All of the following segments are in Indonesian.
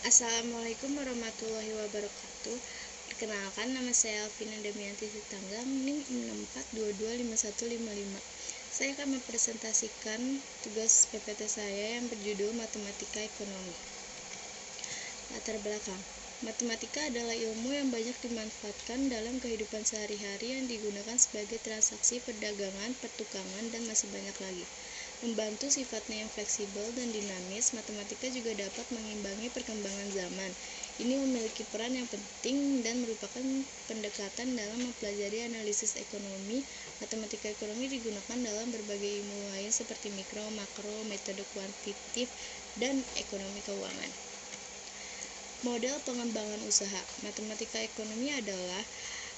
Assalamualaikum warahmatullahi wabarakatuh. Perkenalkan, nama saya Alvina Damianti Sitanggang, NIM 64225155. Saya akan mempresentasikan tugas PPT saya yang berjudul Matematika Ekonomi. Latar belakang. Matematika adalah ilmu yang banyak dimanfaatkan dalam kehidupan sehari-hari yang digunakan sebagai transaksi perdagangan, pertukangan, dan masih banyak lagi. Membantu sifatnya yang fleksibel dan dinamis, matematika juga dapat mengimbangi perkembangan zaman. Ini memiliki peran yang penting dan merupakan pendekatan dalam mempelajari analisis ekonomi. Matematika ekonomi digunakan dalam berbagai ilmu lain seperti mikro, makro, metode kuantitatif, dan ekonomi keuangan. Model pengembangan usaha. Matematika ekonomi adalah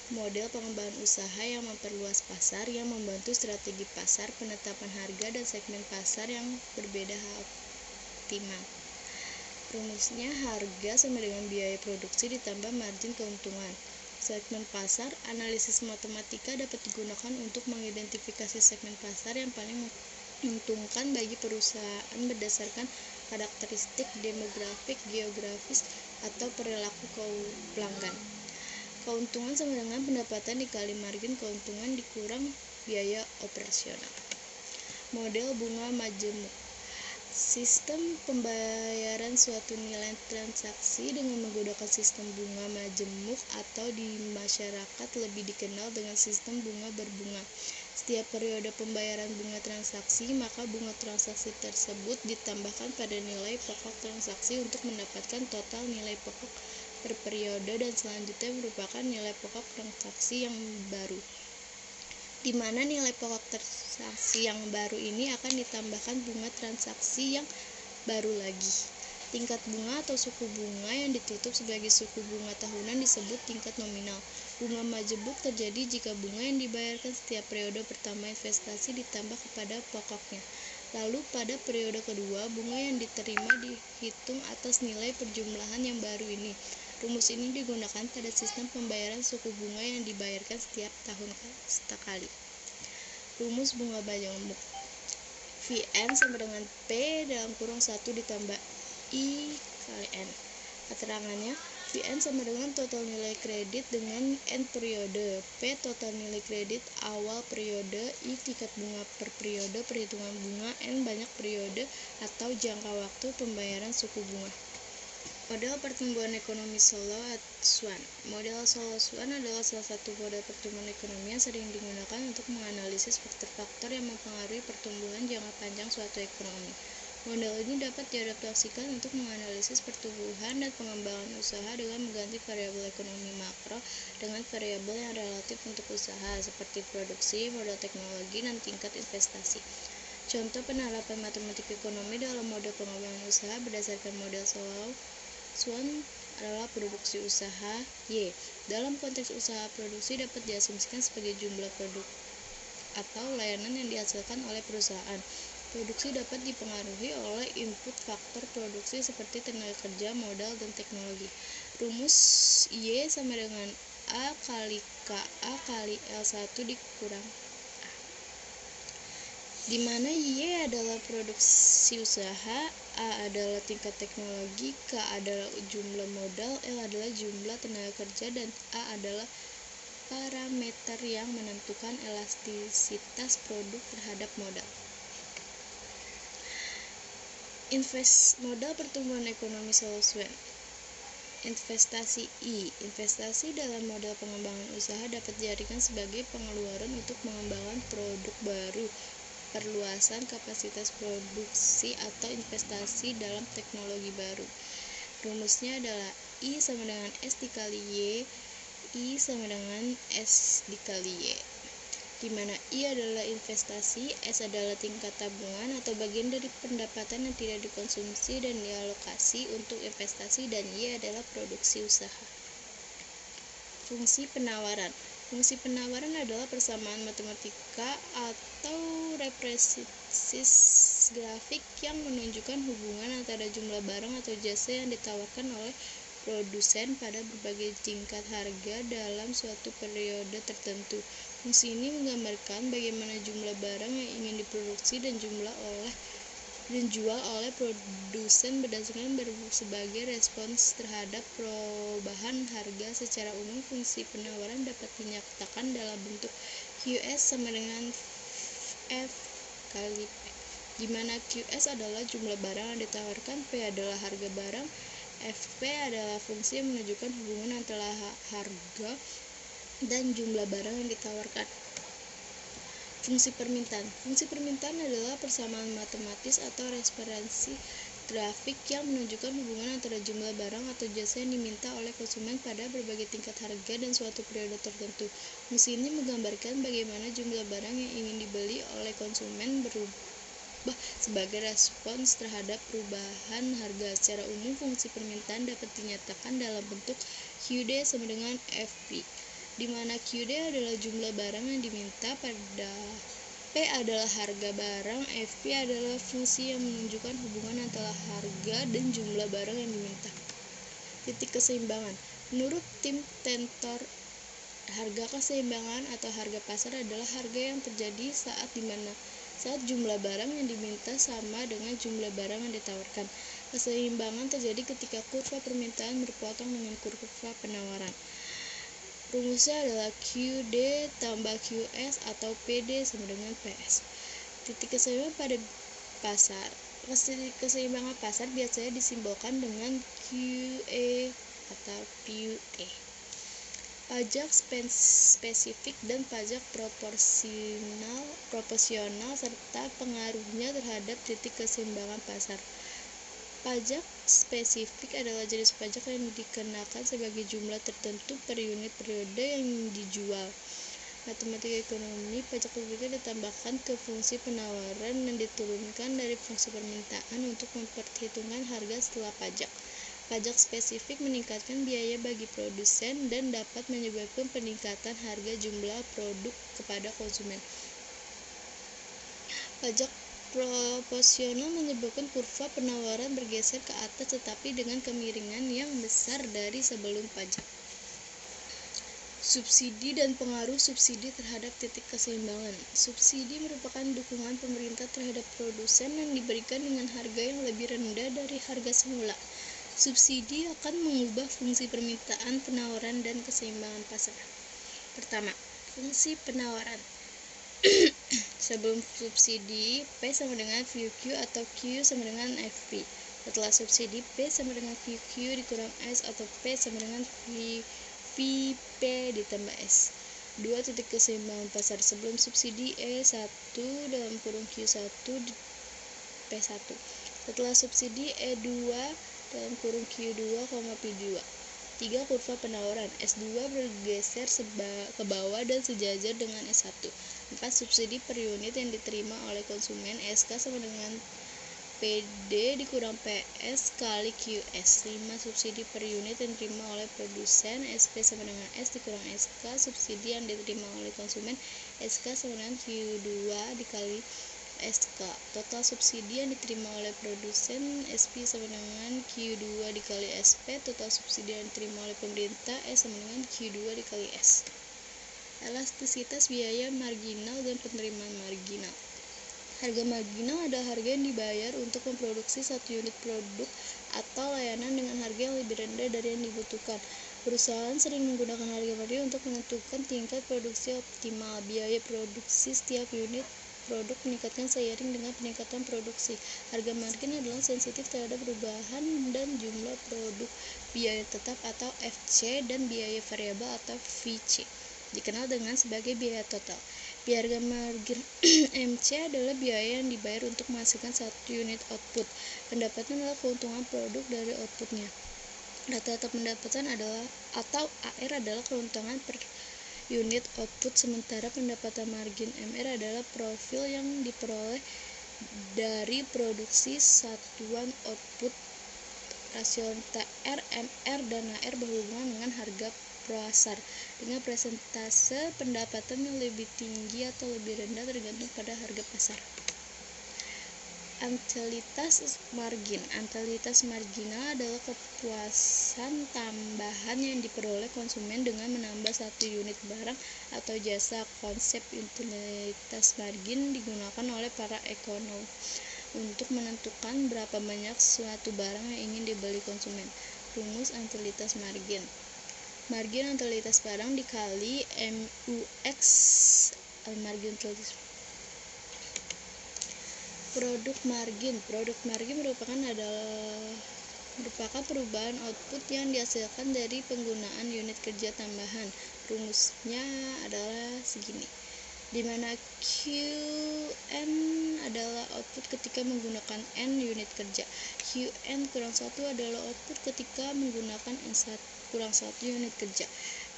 model pengembangan usaha yang memperluas pasar, yang membantu strategi pasar, penetapan harga, dan segmen pasar yang berbeda optimal. Rumusnya harga sama dengan biaya produksi ditambah margin keuntungan. Segmen pasar. Analisis matematika dapat digunakan untuk mengidentifikasi segmen pasar yang paling menguntungkan bagi perusahaan berdasarkan karakteristik demografik, geografis, atau perilaku pelanggan. Keuntungan sama dengan pendapatan dikali margin keuntungan dikurang biaya operasional. Model bunga majemuk. Sistem pembayaran suatu nilai transaksi dengan menggunakan sistem bunga majemuk atau di masyarakat lebih dikenal dengan sistem bunga berbunga. Setiap periode pembayaran bunga transaksi, maka bunga transaksi tersebut ditambahkan pada nilai pokok transaksi untuk mendapatkan total nilai pokok per periode, dan selanjutnya merupakan nilai pokok transaksi yang baru, di mana nilai pokok transaksi yang baru ini akan ditambahkan bunga transaksi yang baru lagi. Tingkat bunga atau suku bunga yang ditutup sebagai suku bunga tahunan disebut tingkat nominal. Bunga majemuk terjadi jika bunga yang dibayarkan setiap periode pertama investasi ditambah kepada pokoknya. Lalu pada periode kedua, bunga yang diterima dihitung atas nilai perjumlahan yang baru ini. Rumus ini digunakan pada sistem pembayaran suku bunga yang dibayarkan setiap tahun sekali. Rumus bunga majemuk. Vn sama dengan P dalam kurung 1 ditambah I kali N. Keterangannya, Vn sama dengan total nilai kredit dengan N periode, P total nilai kredit awal periode, I tingkat bunga per periode, perhitungan bunga, N banyak periode atau jangka waktu pembayaran suku bunga. Model pertumbuhan ekonomi Solo-Swan. Model Solo-Swan adalah salah satu model pertumbuhan ekonomi yang sering digunakan untuk menganalisis faktor-faktor yang mempengaruhi pertumbuhan jangka panjang suatu ekonomi. Model ini dapat diadaptasikan untuk menganalisis pertumbuhan dan pengembangan usaha dengan mengganti variabel ekonomi makro dengan variabel yang relatif untuk usaha, seperti produksi, modal teknologi, dan tingkat investasi. Contoh penerapan matematika ekonomi dalam model pengembangan usaha berdasarkan model Solo-Swan adalah produksi usaha Y. Dalam konteks usaha, produksi dapat diasumsikan sebagai jumlah produk atau layanan yang dihasilkan oleh perusahaan. Produksi dapat dipengaruhi oleh input faktor produksi seperti tenaga kerja, modal, dan teknologi. Rumus Y sama dengan A kali KA kali L1 dikurang A, di mana Y adalah produksi usaha, A adalah tingkat teknologi, K adalah jumlah modal, L adalah jumlah tenaga kerja, dan A adalah parameter yang menentukan elastisitas produk terhadap modal. Modal pertumbuhan ekonomi Solo-Swan. Investasi I. Investasi dalam model pengembangan usaha dapat diartikan sebagai pengeluaran untuk mengembangkan produk baru, perluasan kapasitas produksi, atau investasi dalam teknologi baru. Rumusnya adalah I sama dengan S dikali Y, I sama dengan S dikali Y, di mana I adalah investasi, S adalah tingkat tabungan atau bagian dari pendapatan yang tidak dikonsumsi dan dialokasi untuk investasi, dan Y adalah produksi usaha. Fungsi penawaran. Fungsi penawaran adalah persamaan matematika atau represensis grafik yang menunjukkan hubungan antara jumlah barang atau jasa yang ditawarkan oleh produsen pada berbagai tingkat harga dalam suatu periode tertentu. Fungsi ini menggambarkan bagaimana jumlah barang yang ingin diproduksi dan jumlah oleh dijual oleh produsen berdasarkan sebagai respons terhadap perubahan harga. Secara umum, fungsi penawaran dapat dinyatakan dalam bentuk QS sama dengan F kali P, di mana QS adalah jumlah barang yang ditawarkan, P adalah harga barang, FP adalah fungsi yang menunjukkan hubungan antara harga dan jumlah barang yang ditawarkan. Fungsi permintaan. Fungsi permintaan adalah persamaan matematis atau referensi grafik yang menunjukkan hubungan antara jumlah barang atau jasa yang diminta oleh konsumen pada berbagai tingkat harga dan suatu periode tertentu. Fungsi ini menggambarkan bagaimana jumlah barang yang ingin dibeli oleh konsumen berubah sebagai respons terhadap perubahan harga. Secara umum, fungsi permintaan dapat dinyatakan dalam bentuk QD sama dengan FP, di mana QD adalah jumlah barang yang diminta, pada P adalah harga barang, FP adalah fungsi yang menunjukkan hubungan antara harga dan jumlah barang yang diminta. Titik keseimbangan. Menurut tim Tentor, harga keseimbangan atau harga pasar adalah harga yang terjadi saat jumlah barang yang diminta sama dengan jumlah barang yang ditawarkan. Keseimbangan terjadi ketika kurva permintaan berpotong dengan kurva penawaran. Rumusnya adalah QD tambah QS atau PD sama dengan PS. Titik keseimbangan pada pasar. Keseimbangan pasar biasanya disimbolkan dengan QE atau QE. Pajak spesifik dan pajak proporsional serta pengaruhnya terhadap titik keseimbangan pasar. Pajak spesifik adalah jenis pajak yang dikenakan sebagai jumlah tertentu per unit periode yang dijual. Matematika ekonomi, pajak spesifik ditambahkan ke fungsi penawaran dan diturunkan dari fungsi permintaan untuk memperhitungkan harga setelah pajak. Pajak spesifik meningkatkan biaya bagi produsen dan dapat menyebabkan peningkatan harga jumlah produk kepada konsumen. Pajak proporsional menyebabkan kurva penawaran bergeser ke atas tetapi dengan kemiringan yang besar dari sebelum pajak. Subsidi dan pengaruh subsidi terhadap titik keseimbangan. Subsidi merupakan dukungan pemerintah terhadap produsen yang diberikan dengan harga yang lebih rendah dari harga semula. Subsidi akan mengubah fungsi permintaan, penawaran, dan keseimbangan pasar. Pertama, fungsi penawaran. Sebelum subsidi, P sama dengan VQ atau Q sama dengan FP. Setelah subsidi, P sama dengan VQ dikurang S atau P sama dengan VP ditambah S. 2. Titik keseimbangan pasar. Sebelum subsidi, E1 dalam kurung Q1 P1. Setelah subsidi, E2 dalam kurung Q2, P2. 3. Kurva penawaran. S2 bergeser ke bawah dan sejajar dengan S1. 4. Subsidi per unit yang diterima oleh konsumen. SK sama dengan PD dikurang PS kali QS. 5. Subsidi per unit yang diterima oleh produsen. SP sama dengan S dikurang SK. Subsidi yang diterima oleh konsumen. SK sama dengan Q2 dikali SK. Total subsidi yang diterima oleh produsen. SP sama dengan Q2 dikali SP. Total subsidi yang diterima oleh pemerintah. S sama dengan Q2 dikali S. Elastisitas biaya marginal dan penerimaan marginal. Harga marginal adalah harga yang dibayar untuk memproduksi satu unit produk atau layanan dengan harga yang lebih rendah dari yang dibutuhkan. Perusahaan sering menggunakan harga marginal untuk menentukan tingkat produksi optimal. Biaya produksi setiap unit produk meningkatkan seiring dengan peningkatan produksi. Harga margin adalah sensitif terhadap perubahan dan jumlah produk. Biaya tetap atau FC dan biaya variabel atau VC dikenal dengan sebagai biaya total. Biaya margin MC adalah biaya yang dibayar untuk menghasilkan satu unit output. Pendapatan adalah keuntungan produk dari outputnya. Rata-rata pendapatan adalah atau AR adalah keuntungan per unit output, sementara pendapatan margin MR adalah profil yang diperoleh dari produksi satuan output. Rasio TR, MR, dan HR berhubungan dengan harga pasar dengan persentase pendapatan yang lebih tinggi atau lebih rendah tergantung pada harga pasar. Antalitas margin. Antalitas marginal adalah kepuasan tambahan yang diperoleh konsumen dengan menambah satu unit barang atau jasa. Konsep antalitas margin digunakan oleh para ekonom. untuk menentukan berapa banyak suatu barang yang ingin dibeli konsumen. Rumus utilitas margin. Margin utilitas barang dikali MUX margin utilitas. Produk margin merupakan perubahan output yang dihasilkan dari penggunaan unit kerja tambahan. Rumusnya adalah segini, di mana QN adalah output ketika menggunakan N unit kerja. QN kurang 1 adalah output ketika menggunakan N1 kurang 1 unit kerja.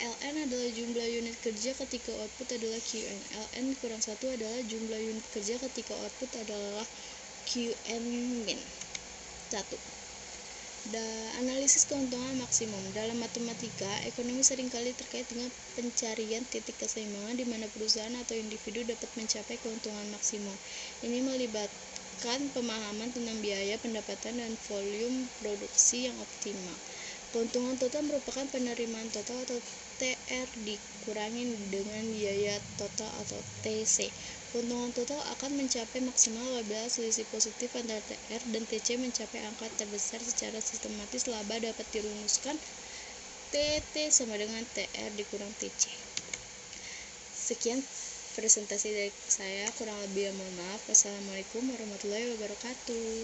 LN adalah jumlah unit kerja ketika output adalah QN. LN kurang 1 adalah jumlah unit kerja ketika output adalah QN min 1. Analisis keuntungan maksimum. Dalam matematika, ekonomi seringkali terkait dengan pencarian titik keseimbangan di mana perusahaan atau individu dapat mencapai keuntungan maksimum. Ini melibatkan pemahaman tentang biaya, pendapatan, dan volume produksi yang optimal. Keuntungan total merupakan penerimaan total atau TR dikurangi dengan biaya total atau TC. Keuntungan total akan mencapai maksimal apabila selisih positif antara TR dan TC mencapai angka terbesar. Secara sistematis, laba dapat dirumuskan TT sama dengan TR dikurang TC. Sekian presentasi dari saya, kurang lebih mohon maaf. Wassalamualaikum warahmatullahi wabarakatuh.